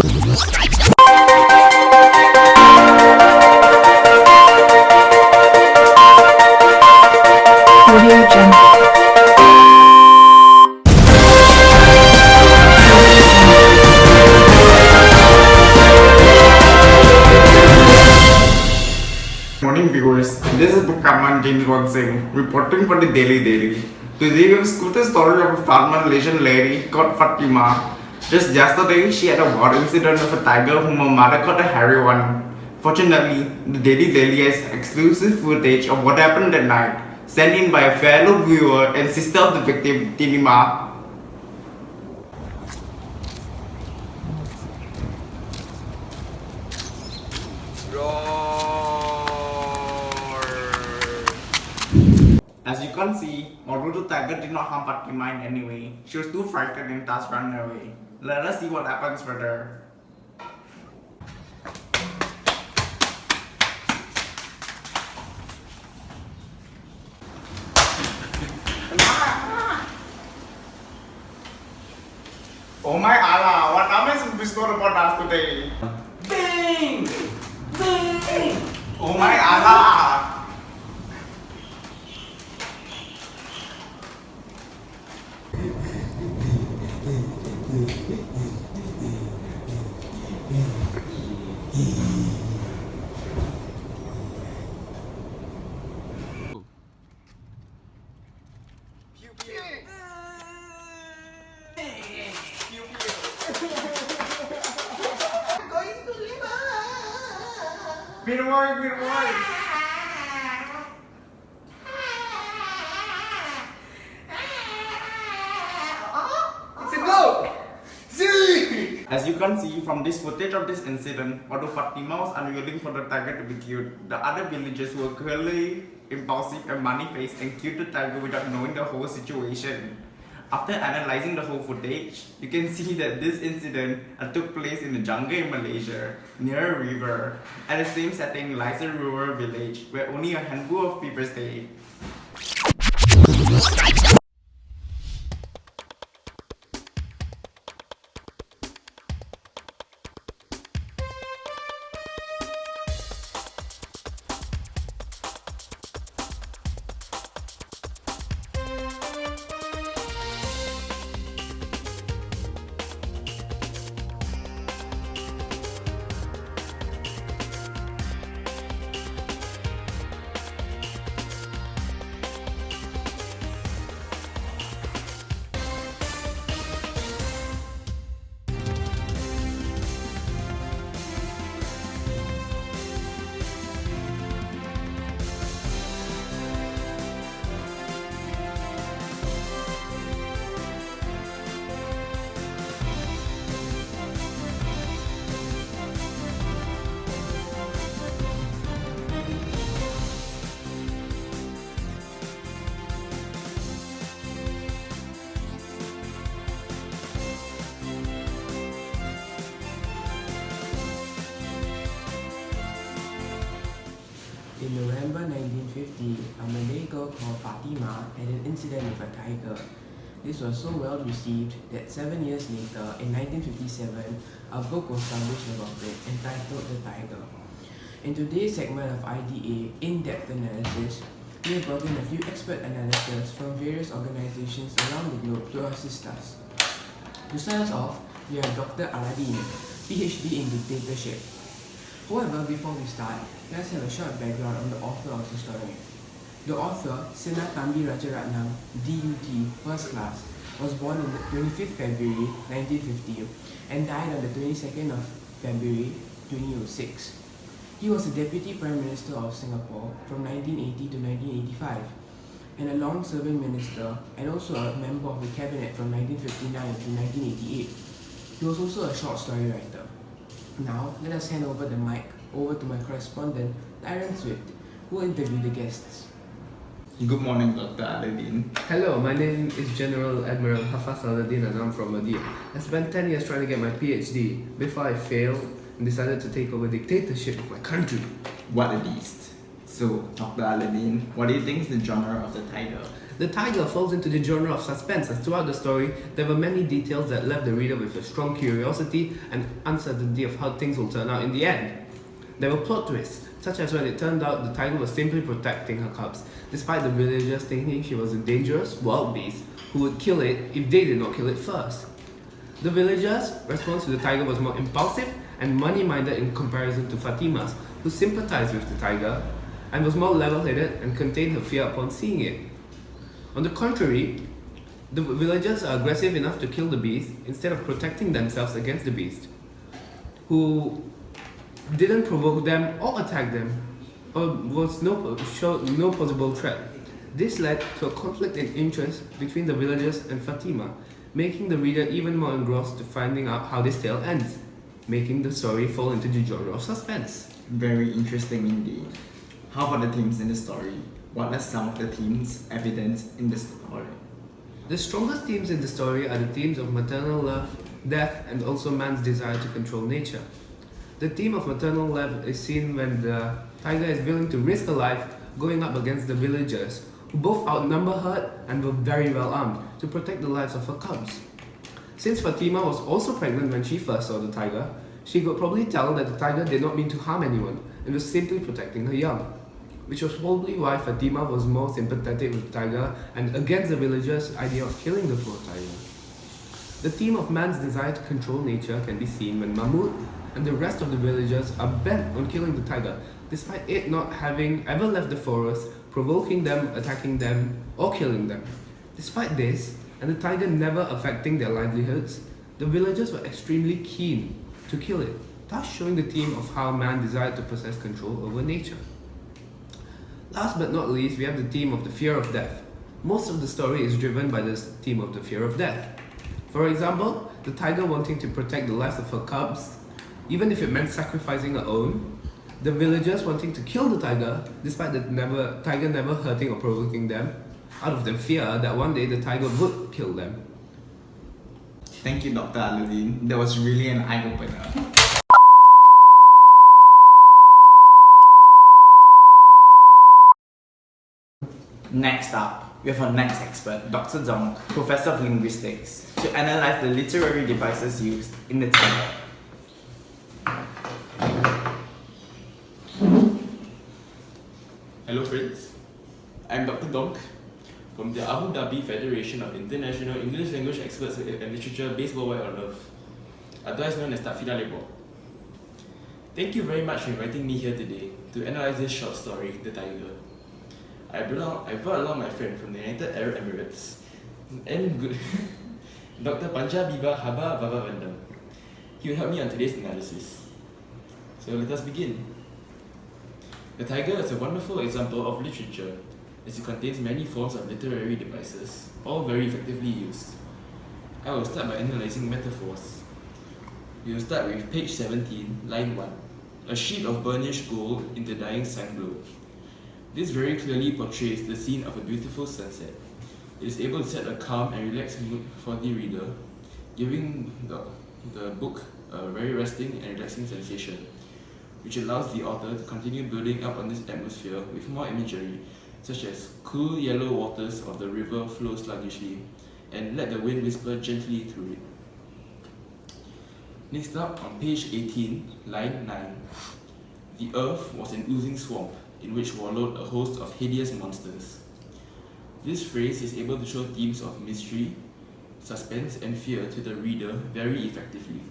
Audio Jungle. Morning viewers, this is Kaman James Singh reporting for the Daily Daily. Today we will scoop the story of a farmer Malaysian lady called Fatima. Just yesterday, she had a war incident with a tiger whom her mother caught a hairy one. Fortunately, the Daily Daily has exclusive footage of what happened that night, sent in by a fellow viewer and sister of the victim, Tinima. As you can see, although the tiger did not harm Fatima in any way, she was too frightened and thus ran away. Let us see what happens further. Oh my Allah, what damage is bestowed upon us today? Bing! Bing! Oh my Allah! Good morning, good morning. It's a goat! As you can see from this footage of this incident, although Fatima was unwilling for the tiger to be killed, the other villagers were clearly impulsive and money-faced and killed the tiger without knowing the whole situation. After analyzing the whole footage, you can see that this incident took place in the jungle in Malaysia, near a river. At the same setting lies a rural village where only a handful of people stay. In November 1950, a Malay girl called Fatima had an incident with a tiger. This was so well received that 7 years later, in 1957, a book was published about it entitled The Tiger. In today's segment of IDA In-Depth Analysis, we have brought in a few expert analyses from various organizations around the globe to assist us. To start us off, we have Dr. Aladdin, PhD in Dictatorship. However, before we start, let's have a short background on the author of the story. The author, Sinnathamby Rajaratnam, DUT, First Class, was born on the 25th February 1950 and died on the 22nd of February 2006. He was the Deputy Prime Minister of Singapore from 1980 to 1985 and a long-serving minister and also a member of the cabinet from 1959 to 1988. He was also a short story writer. Now, let us hand over the mic over to my correspondent, Tyron Swift, who will interview the guests. Good morning, Dr. Aladdin. Hello, my name is General Admiral Hafaz Aladdin and I'm from Madrid. I spent 10 years trying to get my PhD before I failed and decided to take over dictatorship of my country. What a beast. So, Dr. Aladdin, what do you think is the genre of the tiger? The tiger falls into the genre of suspense, as throughout the story, there were many details that left the reader with a strong curiosity and uncertainty of how things will turn out in the end. There were plot twists, such as when it turned out the tiger was simply protecting her cubs, despite the villagers thinking she was a dangerous wild beast who would kill it if they did not kill it first. The villagers' response to the tiger was more impulsive and money-minded in comparison to Fatima's, who sympathized with the tiger and was more level-headed and contained her fear upon seeing it. On the contrary, the villagers are aggressive enough to kill the beast instead of protecting themselves against the beast, who didn't provoke them or attack them, or showed no possible threat. This led to a conflict in interest between the villagers and Fatima, making the reader even more engrossed to finding out how this tale ends, making the story fall into the genre of suspense. Very interesting indeed. How about the themes in the story? What are some of the themes evidenced in the story? The strongest themes in the story are the themes of maternal love, death, and also man's desire to control nature. The theme of maternal love is seen when the tiger is willing to risk her life going up against the villagers, who both outnumber her and were very well armed, to protect the lives of her cubs. Since Fatima was also pregnant when she first saw the tiger, she could probably tell that the tiger did not mean to harm anyone and was simply protecting her young, which was probably why Fatima was more sympathetic with the tiger and against the villagers' idea of killing the poor tiger. The theme of man's desire to control nature can be seen when Mahmud and the rest of the villagers are bent on killing the tiger, despite it not having ever left the forest, provoking them, attacking them, or killing them. Despite this, and the tiger never affecting their livelihoods, the villagers were extremely keen to kill it, thus showing the theme of how man desired to possess control over nature. Last but not least, we have the theme of the fear of death. Most of the story is driven by this theme of the fear of death. For example, the tiger wanting to protect the lives of her cubs, even if it meant sacrificing her own, the villagers wanting to kill the tiger, despite the tiger never hurting or provoking them, out of the fear that one day the tiger would kill them. Thank you, Dr. Aludin. That was really an eye-opener. Next up, we have our next expert, Dr. Dong, Professor of Linguistics, to analyze the literary devices used in the tale. Hello friends, I'm Dr. Donk from the Abu Dhabi Federation of International English Language Experts and Literature based worldwide on Earth, otherwise known as Tafida Lebor. Thank you very much for inviting me here today to analyze this short story, The Tiger. I brought along my friend from the United Arab Emirates and good Dr. Panjabiba Haba Vavavandam. He will help me on today's analysis. So let us begin. The Tiger is a wonderful example of literature, as it contains many forms of literary devices, all very effectively used. I will start by analysing metaphors. We will start with page 17, line 1, a sheet of burnished gold in the dying sun glow. This very clearly portrays the scene of a beautiful sunset. It is able to set a calm and relaxed mood for the reader, giving the book a very resting and relaxing sensation, which allows the author to continue building up on this atmosphere with more imagery, such as cool yellow waters of the river flow sluggishly, and let the wind whisper gently through it. Next up, on page 18, line 9, the earth was an oozing swamp in which wallowed a host of hideous monsters. This phrase is able to show themes of mystery, suspense, and fear to the reader very effectively.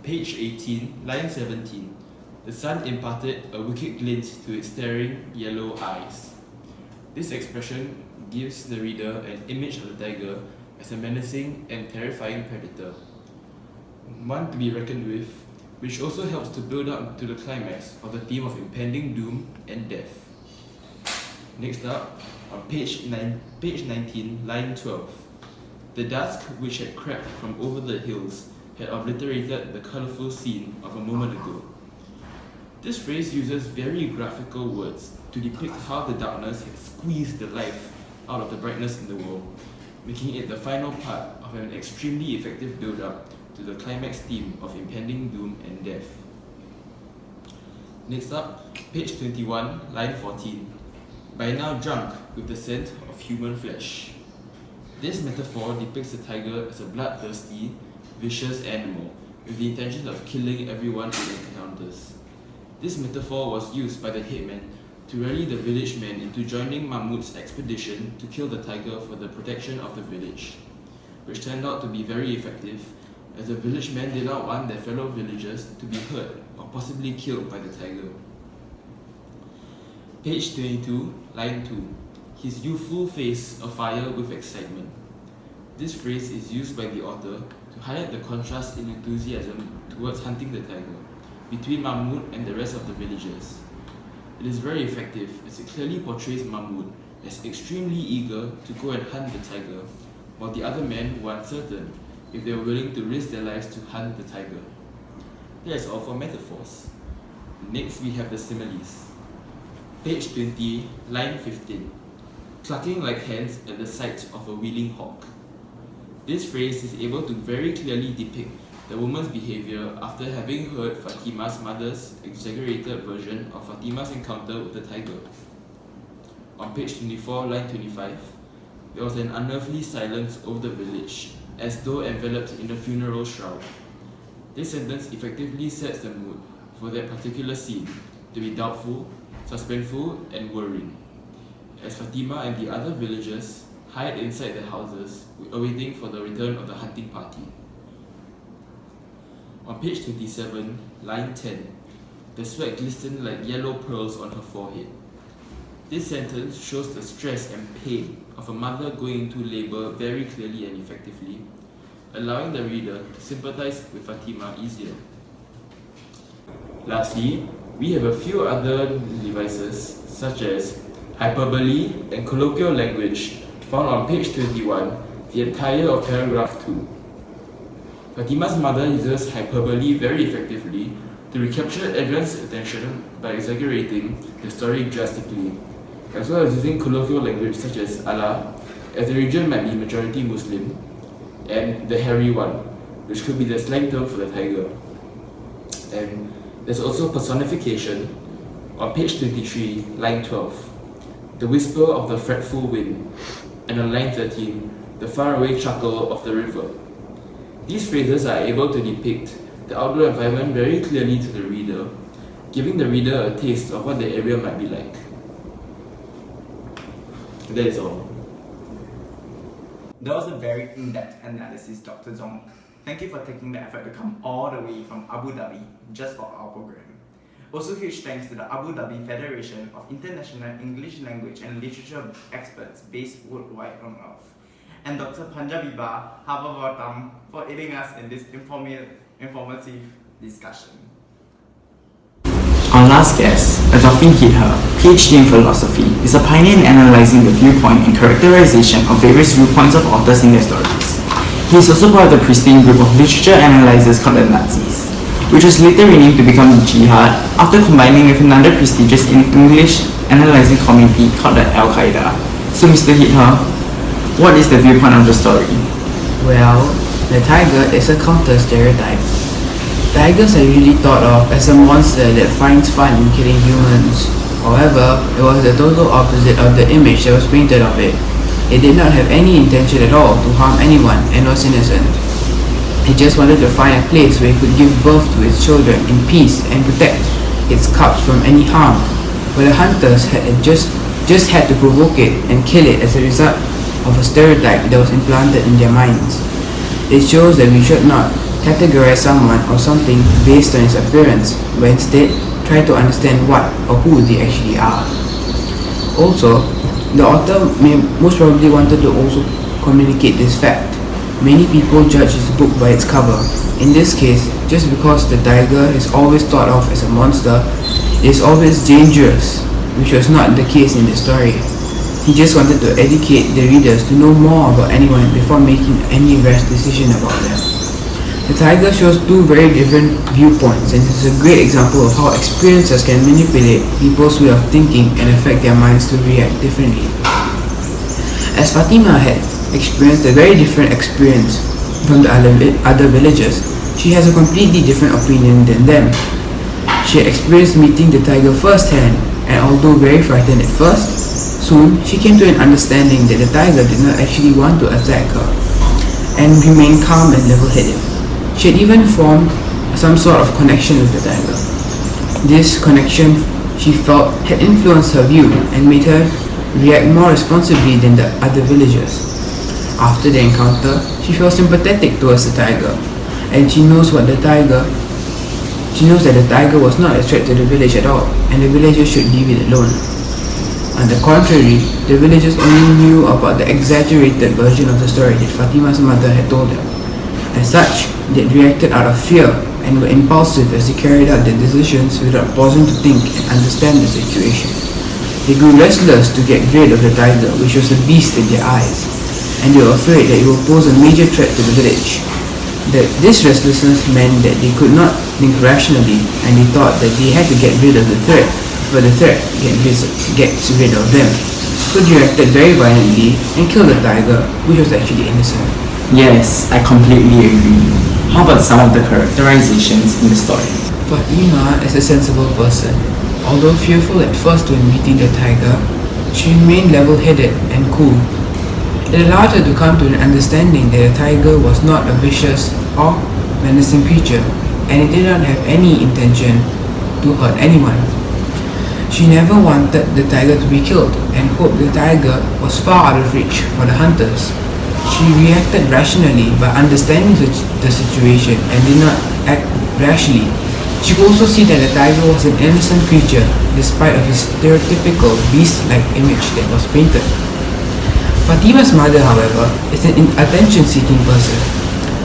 Page 18, line 17. The sun imparted a wicked glint to its staring yellow eyes. This expression gives the reader an image of the tiger as a menacing and terrifying predator, one to be reckoned with, which also helps to build up to the climax of the theme of impending doom and death. Next up, on page 19, line 12. The dusk which had crept from over the hills had obliterated the colourful scene of a moment ago. This phrase uses very graphical words to depict how the darkness had squeezed the life out of the brightness in the world, making it the final part of an extremely effective build-up to the climax theme of impending doom and death. Next up, page 21, line 14. by now drunk with the scent of human flesh. This metaphor depicts the tiger as a bloodthirsty, vicious animal with the intention of killing everyone it encounters. This metaphor was used by the headman to rally the village men into joining Mahmud's expedition to kill the tiger for the protection of the village, which turned out to be very effective, as the village men did not want their fellow villagers to be hurt or possibly killed by the tiger. Page 22, line 2. His youthful face afire with excitement. This phrase is used by the author to highlight the contrast in enthusiasm towards hunting the tiger between Mahmud and the rest of the villagers. It is very effective as it clearly portrays Mahmud as extremely eager to go and hunt the tiger, while the other men were uncertain if they were willing to risk their lives to hunt the tiger. That is all for metaphors. Next we have the similes. Page 20, line 15. Clucking like hens at the sight of a wheeling hawk. This phrase is able to very clearly depict the woman's behavior after having heard Fatima's mother's exaggerated version of Fatima's encounter with the tiger. On page 24, line 25, there was an unearthly silence over the village, as though enveloped in a funeral shroud. This sentence effectively sets the mood for that particular scene to be doubtful, suspenseful, and worrying, as Fatima and the other villagers hide inside their houses, awaiting for the return of the hunting party. On page 27, line 10, the sweat glistened like yellow pearls on her forehead. This sentence shows the stress and pain of a mother going into labour very clearly and effectively, allowing the reader to sympathise with Fatima easier. Lastly, we have a few other devices such as hyperbole and colloquial language found on page 21, the entire of paragraph 2. Fatima's mother uses hyperbole very effectively to recapture everyone's attention by exaggerating the story drastically, as well as using colloquial language such as Allah, as the region might be majority Muslim, and the hairy one, which could be the slang term for the tiger. And there's also personification on page 23, line 12, the whisper of the fretful wind, and on line 13, the faraway chuckle of the river. These phrases are able to depict the outdoor environment very clearly to the reader, giving the reader a taste of what the area might be like. That is all. That was a very in-depth analysis, Dr. Zong. Thank you for taking the effort to come all the way from Abu Dhabi just for our program. Also huge thanks to the Abu Dhabi Federation of International English Language and Literature Experts based worldwide on Earth, and Dr. Panjabiba Habavatam for aiding us in this informative discussion. Our last guest, Azafin Hitha, PhD in philosophy, is a pioneer in analyzing the viewpoint and characterization of various viewpoints of authors in their stories. He is also part of the pristine group of literature analyzers called the Nazis, which was later renamed to become the Jihad after combining with another prestigious English analyzing community called the Al-Qaeda. So Mr. Hitha, what is the viewpoint of the story? Well, the tiger is a counter-stereotype. Tigers are usually thought of as a monster that finds fun in killing humans. However, it was the total opposite of the image that was painted of it. It did not have any intention at all to harm anyone and was innocent. It just wanted to find a place where it could give birth to its children in peace and protect its cubs from any harm. But the hunters had just had to provoke it and kill it as a result of a stereotype that was implanted in their minds. It shows that we should not categorize someone or something based on its appearance, but instead try to understand what or who they actually are. Also, the author most probably wanted to also communicate this fact. Many people judge his book by its cover. In this case, just because the tiger is always thought of as a monster, it is always dangerous, which was not the case in the story. He just wanted to educate the readers to know more about anyone before making any rash decision about them. The tiger shows two very different viewpoints, and is a great example of how experiences can manipulate people's way of thinking and affect their minds to react differently. As Fatima had experienced a very different experience from the other villagers, she has a completely different opinion than them. She had experienced meeting the tiger firsthand, and although very frightened at first, Soon, she came to an understanding that the tiger did not actually want to attack her and remained calm and level-headed. She had even formed some sort of connection with the tiger. This connection, she felt, had influenced her view and made her react more responsibly than the other villagers. After the encounter, she felt sympathetic towards the tiger, and she knows that the tiger was not a threat to the village at all, and the villagers should leave it alone. On the contrary, the villagers only knew about the exaggerated version of the story that Fatima's mother had told them. As such, they reacted out of fear and were impulsive as they carried out their decisions without pausing to think and understand the situation. They grew restless to get rid of the tiger, which was a beast in their eyes, and they were afraid that it would pose a major threat to the village. This restlessness meant that they could not think rationally, and they thought that they had to get rid of the threat, but the threat gets rid of them. So they reacted very violently and killed the tiger, which was actually innocent. Yes, I completely agree. How about some of the characterizations in the story? Fatima is a sensible person. Although fearful at first when meeting the tiger, she remained level-headed and cool. It allowed her to come to an understanding that the tiger was not a vicious or menacing creature, and it did not have any intention to hurt anyone. She never wanted the tiger to be killed and hoped the tiger was far out of reach for the hunters. She reacted rationally by understanding the situation and did not act rashly. She could also see that the tiger was an innocent creature despite of his stereotypical beast-like image that was painted. Fatima's mother, however, is an attention-seeking person.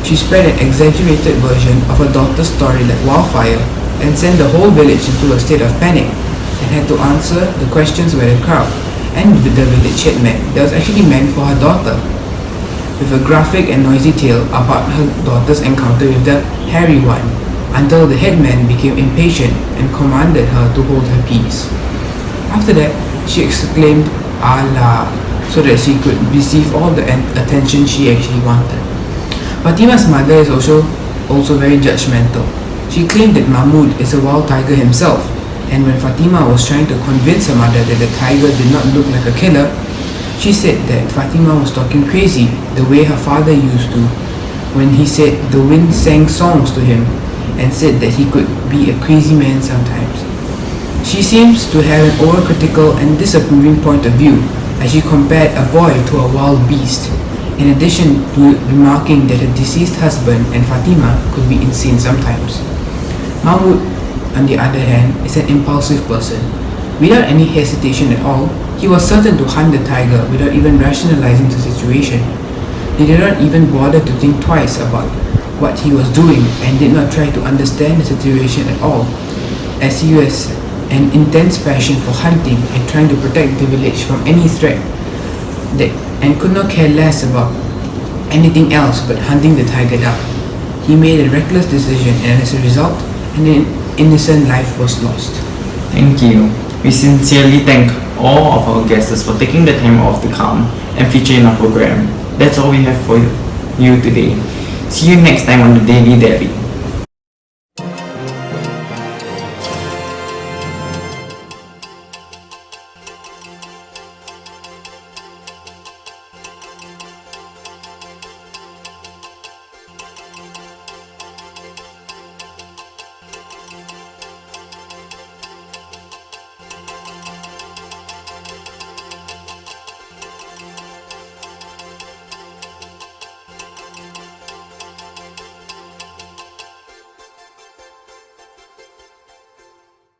She spread an exaggerated version of her daughter's story like wildfire and sent the whole village into a state of panic and had to answer the questions by the crowd and the village headman that was actually meant for her daughter, with a graphic and noisy tale about her daughter's encounter with the hairy one, until the headman became impatient and commanded her to hold her peace. After that, she exclaimed Allah so that she could receive all the attention she actually wanted. Fatima's mother is also very judgmental. She claimed that Mahmud is a wild tiger himself, and when Fatima was trying to convince her mother that the tiger did not look like a killer, she said that Fatima was talking crazy the way her father used to when he said the wind sang songs to him and said that he could be a crazy man sometimes. She seems to have an overcritical and disapproving point of view as she compared a boy to a wild beast, in addition to remarking that her deceased husband and Fatima could be insane sometimes. Mahmud, on the other hand, is an impulsive person. Without any hesitation at all, he was certain to hunt the tiger without even rationalizing the situation. He did not even bother to think twice about what he was doing and did not try to understand the situation at all, as he was an intense passion for hunting and trying to protect the village from any threat and could not care less about anything else but hunting the tiger down. He made a reckless decision, and as a result, an innocent life was lost. Thank you. We sincerely thank all of our guests for taking the time off to come and feature in our program. That's all we have for you today. See you next time on the Daily Derby.